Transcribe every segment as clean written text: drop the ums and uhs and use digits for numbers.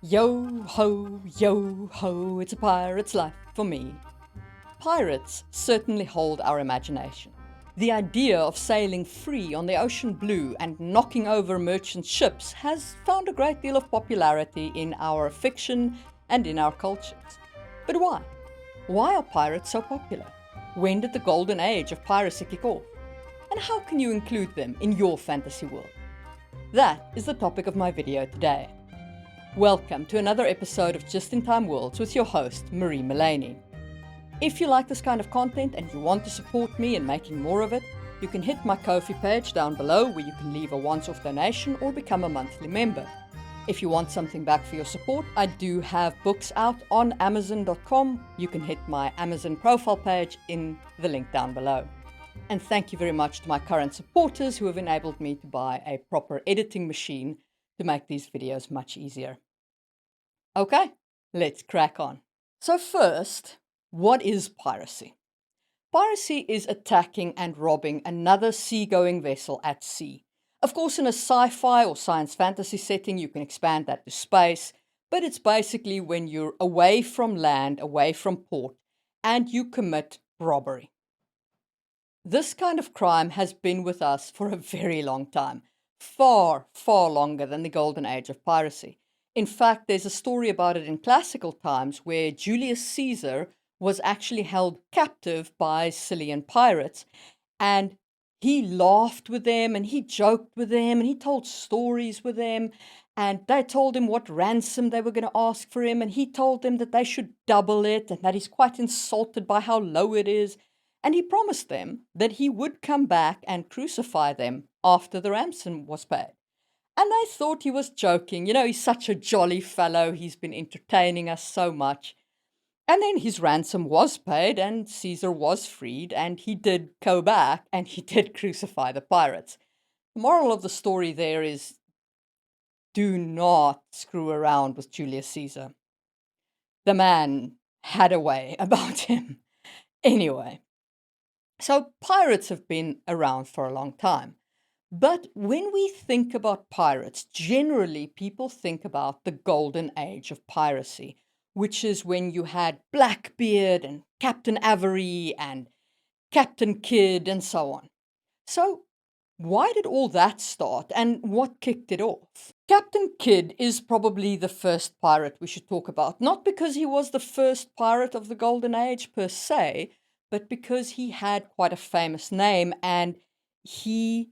Yo ho, it's a pirate's life for me. Pirates certainly hold our imagination. The idea of sailing free on the ocean blue and knocking over merchant ships has found a great deal of popularity in our fiction and in our cultures. But why? Why are pirates so popular? When did the golden age of piracy kick off? And how can you include them in your fantasy world? That is the topic of my video today. Welcome to another episode of Just in Time Worlds with your host, Marie Mullany. If you like this kind of content and you want to support me in making more of it, you can hit my Ko-fi page down below where you can leave a once-off donation or become a monthly member. If you want something back for your support, I do have books out on Amazon.com. You can hit my Amazon profile page in the link down below. And thank you very much to my current supporters who have enabled me to buy a proper editing machine to make these videos much easier. Okay, let's crack on. So first, what is piracy? Piracy is attacking and robbing another seagoing vessel at sea. Of course, in a sci-fi or science fantasy setting, you can expand that to space, but it's basically when you're away from land, away from port, and you commit robbery. This kind of crime has been with us for a very long time. Far longer than the golden age of piracy. In fact, there's a story about it in classical times where Julius Caesar was actually held captive by Sicilian pirates, and he laughed with them and he joked with them and he told stories with them, and they told him what ransom they were going to ask for him, and he told them that they should double it and that he's quite insulted by how low it is. And he promised them that he would come back and crucify them after the ransom was paid. And they thought he was joking. You know, he's such a jolly fellow. He's been entertaining us so much. And then his ransom was paid and Caesar was freed and he did go back and he did crucify the pirates. The moral of the story there is do not screw around with Julius Caesar. The man had a way about him. Anyway. So pirates have been around for a long time. But when we think about pirates, generally people think about the golden age of piracy, which is when you had Blackbeard and Captain Avery and Captain Kidd and so on. So why did all that start and what kicked it off? Captain Kidd is probably the first pirate we should talk about, not because he was the first pirate of the golden age per se, but because he had quite a famous name and he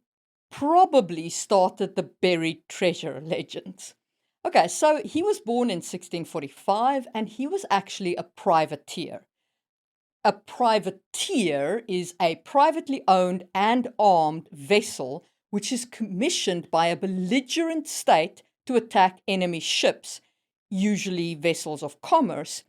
probably started the buried treasure legend. Okay, so he was born in 1645 and he was actually a privateer. A privateer is a privately owned and armed vessel which is commissioned by a belligerent state to attack enemy ships, usually vessels of commerce,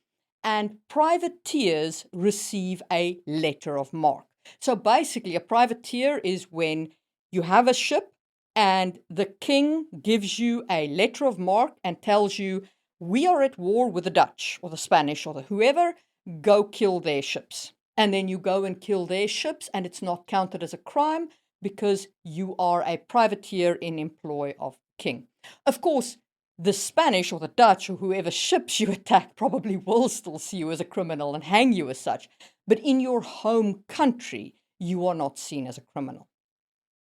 and privateers receive a letter of marque. So basically, a privateer is when you have a ship and the king gives you a letter of marque and tells you, we are at war with the Dutch or the Spanish or the whoever, go kill their ships. And then you go and kill their ships and it's not counted as a crime because you are a privateer in employ of the king. Of course, the Spanish or the Dutch or whoever ships you attack probably will still see you as a criminal and hang you as such. But in your home country, you are not seen as a criminal.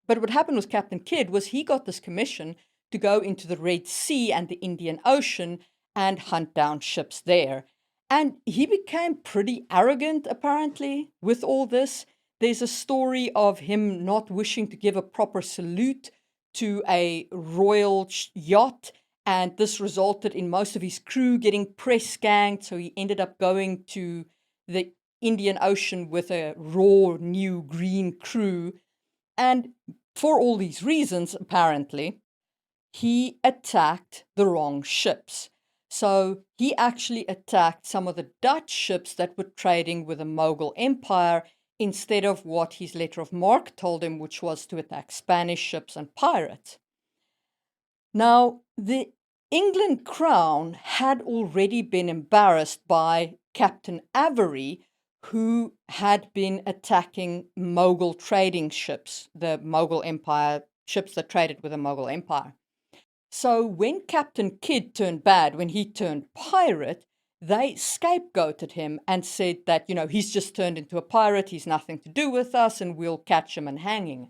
But what happened with Captain Kidd was he got this commission to go into the Red Sea and the Indian Ocean and hunt down ships there. And he became pretty arrogant, apparently, with all this. There's a story of him not wishing to give a proper salute to a royal yacht. And this resulted in most of his crew getting press ganged. So he ended up going to the Indian Ocean with a raw, new green crew. And for all these reasons, apparently, he attacked the wrong ships. So he actually attacked some of the Dutch ships that were trading with the Mughal Empire instead of what his letter of marque told him, which was to attack Spanish ships and pirates. Now, the England crown had already been embarrassed by Captain Avery, who had been attacking Mughal trading ships, the Mughal Empire, ships that traded with the Mughal Empire. So when Captain Kidd turned bad, when he turned pirate, they scapegoated him and said that, he's just turned into a pirate, he's nothing to do with us, and we'll catch him and hang him.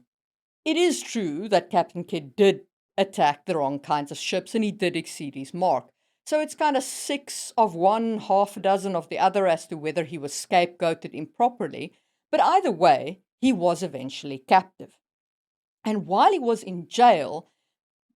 It is true that Captain Kidd did attack the wrong kinds of ships and he did exceed his mark. So it's kind of 6 of one, half a dozen of the other as to whether he was scapegoated improperly. But either way, he was eventually captive. And while he was in jail,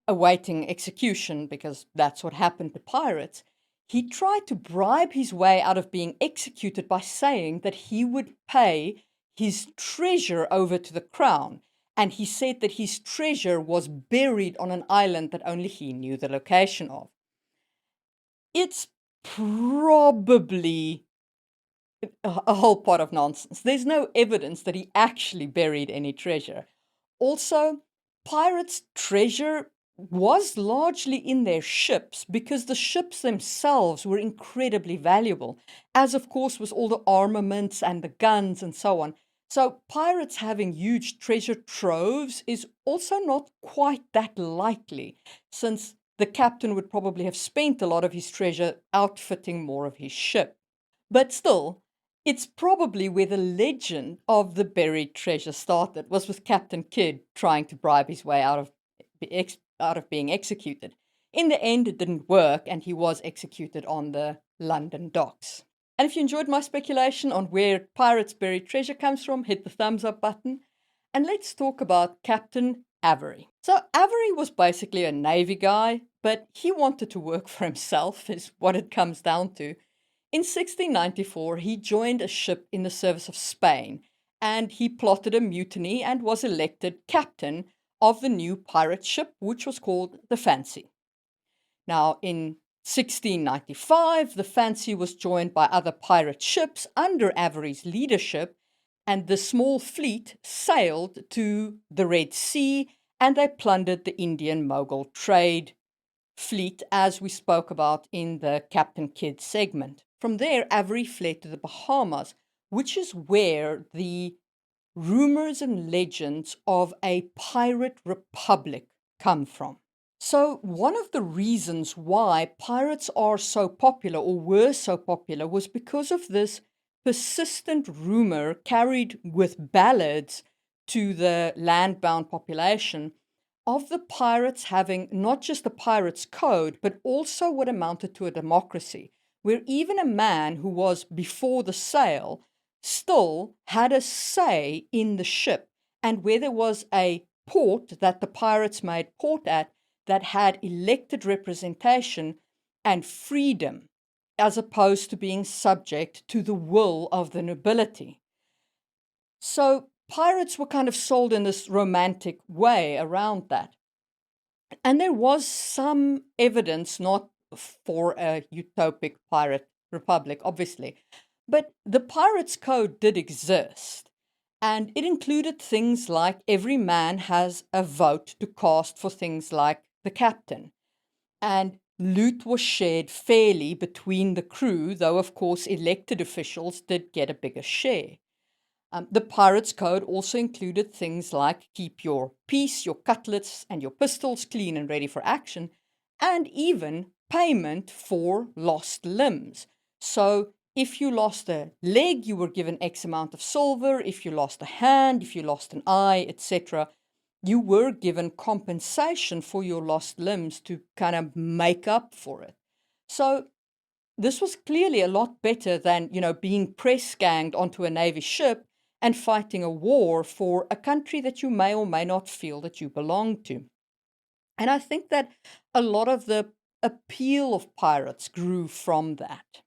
awaiting execution, because that's what happened to pirates, he tried to bribe his way out of being executed by saying that he would pay his treasure over to the crown. And he said that his treasure was buried on an island that only he knew the location of. It's probably a whole pot of nonsense. There's no evidence that he actually buried any treasure. Also, pirates' treasure was largely in their ships because the ships themselves were incredibly valuable, as of course was all the armaments and the guns and so on. So, pirates having huge treasure troves is also not quite that likely, since the captain would probably have spent a lot of his treasure outfitting more of his ship. But still, it's probably where the legend of the buried treasure started, was with Captain Kidd trying to bribe his way out of being executed. In the end, it didn't work, and he was executed on the London docks. And if you enjoyed my speculation on where pirates' buried treasure comes from, hit the thumbs up button. And let's talk about Captain Avery. So Avery was basically a Navy guy, but he wanted to work for himself, is what it comes down to. In 1694, he joined a ship in the service of Spain, and he plotted a mutiny and was elected captain of the new pirate ship, which was called the Fancy. Now, in 1695, the Fancy was joined by other pirate ships under Avery's leadership, and the small fleet sailed to the Red Sea, and they plundered the Indian Mogul trade fleet, as we spoke about in the Captain Kidd segment. From there, Avery fled to the Bahamas, which is where the rumors and legends of a pirate republic come from. So, one of the reasons why pirates are so popular or were so popular was because of this persistent rumor carried with ballads to the land-bound population of the pirates having not just a pirate's code, but also what amounted to a democracy, where even a man who was before the sail still had a say in the ship, and where there was a port that the pirates made port at that had elected representation and freedom, as opposed to being subject to the will of the nobility. So pirates were kind of sold in this romantic way around that. And there was some evidence, not for a utopic pirate republic, obviously, but the Pirates' Code did exist. And it included things like every man has a vote to cast for things like the captain. And loot was shared fairly between the crew, though, of course, elected officials did get a bigger share. The Pirates' Code also included things like keep your piece, your cutlass, and your pistols clean and ready for action, and even payment for lost limbs. So if you lost a leg, you were given X amount of silver. If you lost a hand, if you lost an eye, etc., you were given compensation for your lost limbs to kind of make up for it. So this was clearly a lot better than, being press ganged onto a Navy ship and fighting a war for a country that you may or may not feel that you belong to. And I think that a lot of the appeal of pirates grew from that.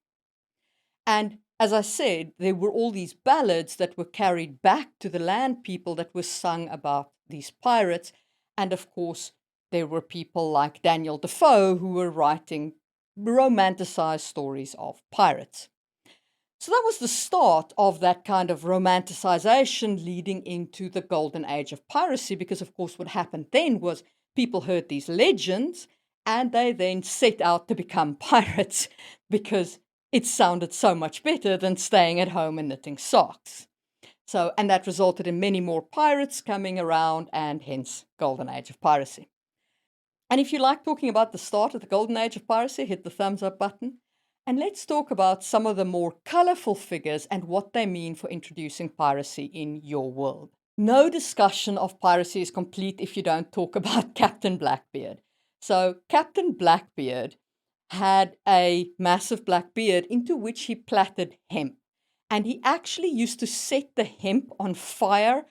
And as I said, there were all these ballads that were carried back to the land people that were sung about these pirates. And of course, there were people like Daniel Defoe who were writing romanticized stories of pirates. So that was the start of that kind of romanticization leading into the golden age of piracy, because, of course, what happened then was people heard these legends and they then set out to become pirates because it sounded so much better than staying at home and knitting socks. So, and that resulted in many more pirates coming around, and hence golden age of piracy. And if you like talking about the start of the golden age of piracy, hit the thumbs up button. And let's talk about some of the more colorful figures and what they mean for introducing piracy in your world. No discussion of piracy is complete if you don't talk about Captain Blackbeard. So Captain Blackbeard had a massive black beard into which he plaited hemp. And he actually used to set the hemp on fire.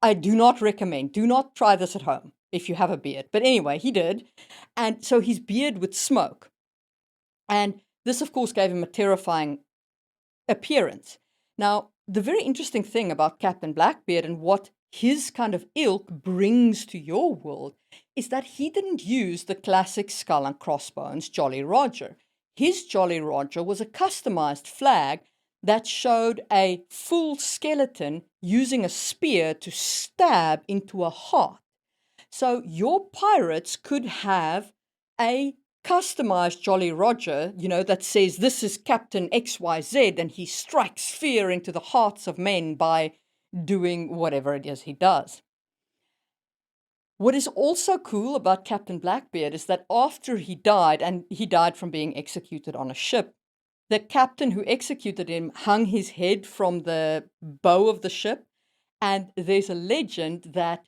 I do not recommend. Do not try this at home if you have a beard. But anyway, he did. And so his beard would smoke. And this, of course, gave him a terrifying appearance. Now, the very interesting thing about Captain Blackbeard and what his kind of ilk brings to your world is that he didn't use the classic skull and crossbones Jolly Roger. His Jolly Roger was a customized flag that showed a full skeleton using a spear to stab into a heart. So your pirates could have a customized Jolly Roger, that says this is Captain XYZ and he strikes fear into the hearts of men by doing whatever it is he does. What is also cool about Captain Blackbeard is that after he died, and he died from being executed on a ship, the captain who executed him hung his head from the bow of the ship, and there's a legend that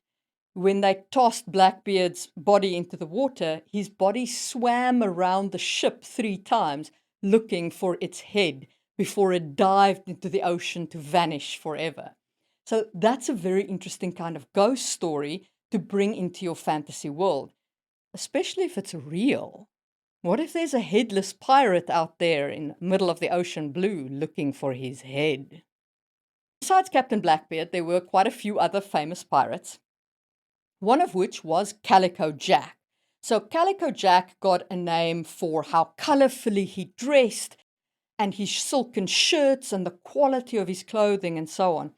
when they tossed Blackbeard's body into the water, his body swam around the ship 3 times looking for its head before it dived into the ocean to vanish forever. So that's a very interesting kind of ghost story to bring into your fantasy world, especially if it's real. What if there's a headless pirate out there in the middle of the ocean blue looking for his head? Besides Captain Blackbeard, there were quite a few other famous pirates, one of which was Calico Jack. So Calico Jack got a name for how colorfully he dressed and his silken shirts and the quality of his clothing and so on.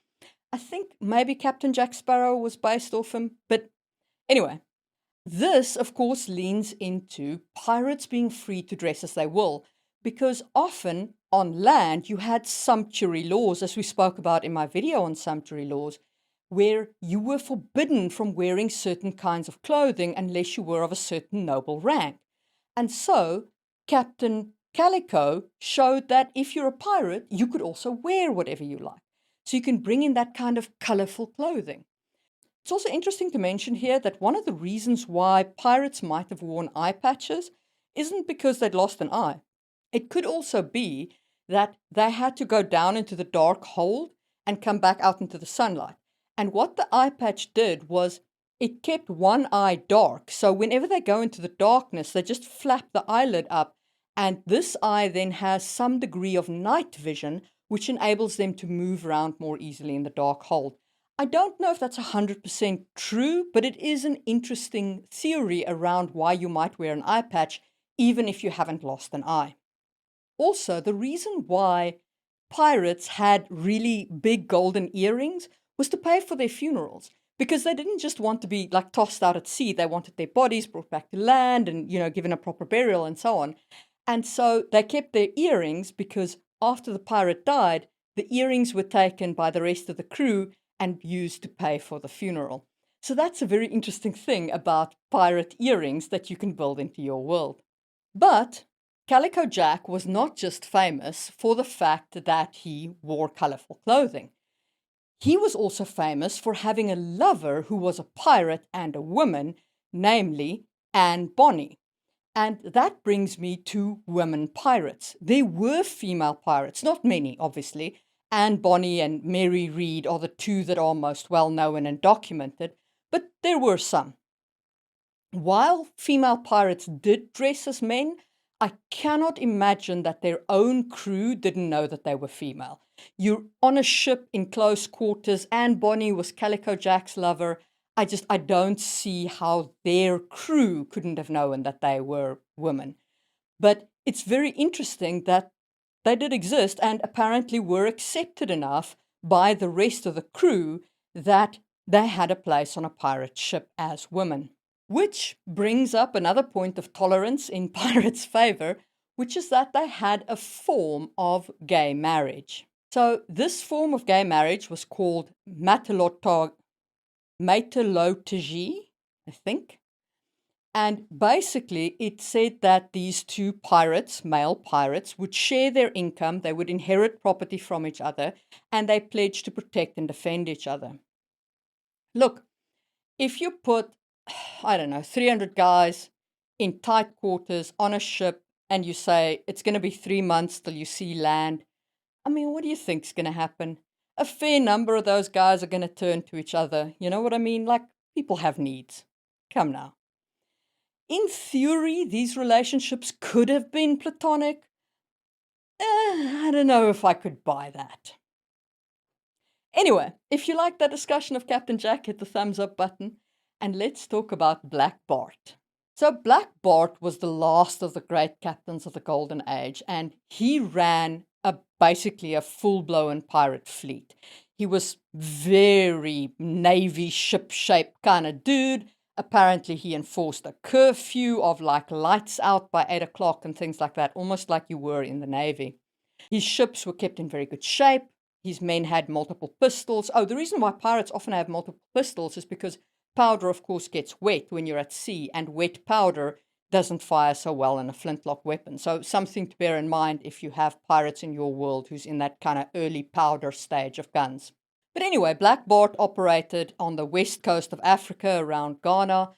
I think maybe Captain Jack Sparrow was based off him, but anyway, this, of course, leans into pirates being free to dress as they will, because often on land you had sumptuary laws, as we spoke about in my video on sumptuary laws, where you were forbidden from wearing certain kinds of clothing unless you were of a certain noble rank. And so Captain Calico showed that if you're a pirate, you could also wear whatever you like. So you can bring in that kind of colorful clothing. It's also interesting to mention here that one of the reasons why pirates might have worn eye patches isn't because they'd lost an eye. It could also be that they had to go down into the dark hold and come back out into the sunlight. And what the eye patch did was it kept one eye dark. So whenever they go into the darkness, they just flap the eyelid up. And this eye then has some degree of night vision, which enables them to move around more easily in the dark hold. I don't know if that's 100% true, but it is an interesting theory around why you might wear an eye patch, even if you haven't lost an eye. Also, the reason why pirates had really big golden earrings was to pay for their funerals, because they didn't just want to be like tossed out at sea. They wanted their bodies brought back to land and, given a proper burial and so on. And so they kept their earrings because after the pirate died, the earrings were taken by the rest of the crew and used to pay for the funeral. So that's a very interesting thing about pirate earrings that you can build into your world. But Calico Jack was not just famous for the fact that he wore colorful clothing. He was also famous for having a lover who was a pirate and a woman, namely Anne Bonny. And that brings me to women pirates. There were female pirates, not many, obviously. Anne Bonny and Mary Read are the 2 that are most well known and documented, but there were some. While female pirates did dress as men, I cannot imagine that their own crew didn't know that they were female. You're on a ship in close quarters. Anne Bonny was Calico Jack's lover. I don't see how their crew couldn't have known that they were women. But it's very interesting that they did exist and apparently were accepted enough by the rest of the crew that they had a place on a pirate ship as women. Which brings up another point of tolerance in pirates' favor, which is that they had a form of gay marriage. So this form of gay marriage was called matelotage, I think. And basically, it said that these two pirates, male pirates, would share their income, they would inherit property from each other, and they pledged to protect and defend each other. Look, if you put, I don't know, 300 guys in tight quarters on a ship and you say it's going to be 3 months till you see land, I mean, what do you think's going to happen? A fair number of those guys are going to turn to each other. You know what I mean? Like, people have needs. Come now. In theory, these relationships could have been platonic. I don't know if I could buy that. Anyway, if you like that discussion of Captain Jack, hit the thumbs up button. And let's talk about Black Bart. So Black Bart was the last of the great captains of the Golden Age, and he ran basically a full-blown pirate fleet. He was very Navy ship-shape kind of dude. Apparently, he enforced a curfew of like lights out by 8 o'clock and things like that, almost like you were in the Navy. His ships were kept in very good shape. His men had multiple pistols. Oh, the reason why pirates often have multiple pistols is because powder, of course, gets wet when you're at sea, and wet powder doesn't fire so well in a flintlock weapon. So something to bear in mind if you have pirates in your world who's in that kind of early powder stage of guns. But anyway, Black Bart operated on the west coast of Africa around Ghana,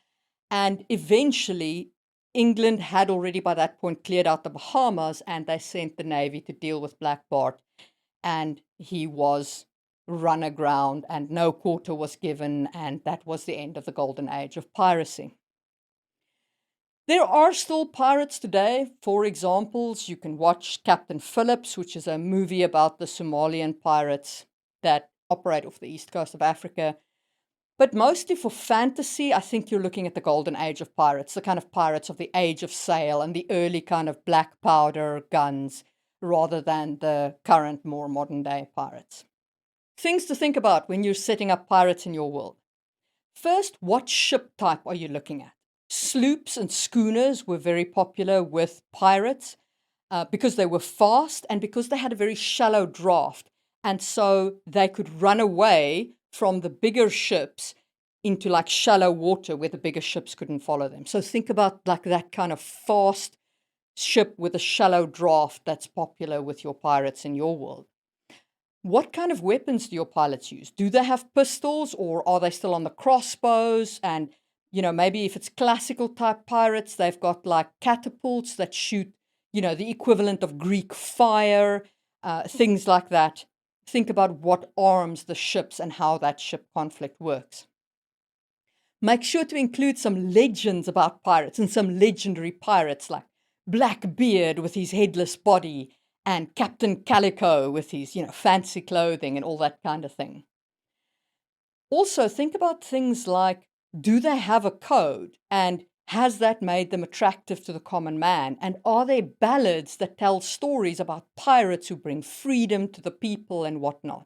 and eventually England had already by that point cleared out the Bahamas, and they sent the Navy to deal with Black Bart, and he was run aground and no quarter was given, and that was the end of the golden age of piracy. There are still pirates today. For examples, you can watch Captain Phillips, which is a movie about the Somalian pirates that operate off the east coast of Africa. But mostly for fantasy, I think you're looking at the golden age of pirates, the kind of pirates of the age of sail and the early kind of black powder guns, rather than the current, more modern day pirates. Things to think about when you're setting up pirates in your world. First, what ship type are you looking at? Sloops and schooners were very popular with pirates because they were fast and because they had a very shallow draft. And so they could run away from the bigger ships into like shallow water where the bigger ships couldn't follow them. So think about like that kind of fast ship with a shallow draft that's popular with your pirates in your world. What kind of weapons do your pilots use? Do they have pistols or are they still on the crossbows? And, you know, maybe if it's classical type pirates, they've got like catapults that shoot, you know, the equivalent of Greek fire, things like that. Think about what arms the ships and how that ship conflict works. Make sure to include some legends about pirates and some legendary pirates like Blackbeard with his headless body and Captain Calico with his, you know, fancy clothing and all that kind of thing. Also, think about things like, do they have a code? And has that made them attractive to the common man? And are there ballads that tell stories about pirates who bring freedom to the people and whatnot?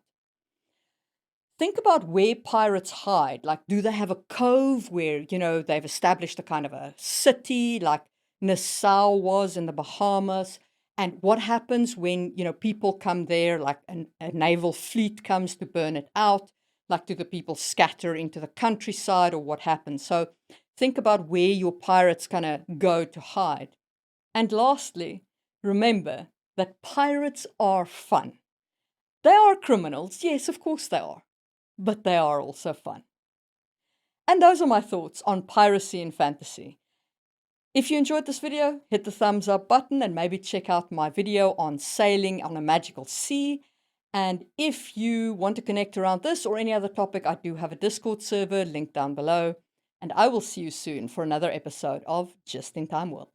Think about where pirates hide. Like, do they have a cove where, you know, they've established a kind of a city like Nassau was in the Bahamas? And what happens when, you know, people come there, like a naval fleet comes to burn it out? Like, do the people scatter into the countryside or what happens? So think about where your pirates kind of go to hide. And lastly, remember that pirates are fun. They are criminals. Yes, of course they are. But they are also fun. And those are my thoughts on piracy and fantasy. If you enjoyed this video, hit the thumbs up button and maybe check out my video on sailing on a magical sea. And if you want to connect around this or any other topic, I do have a Discord server linked down below. And I will see you soon for another episode of Just in Time World.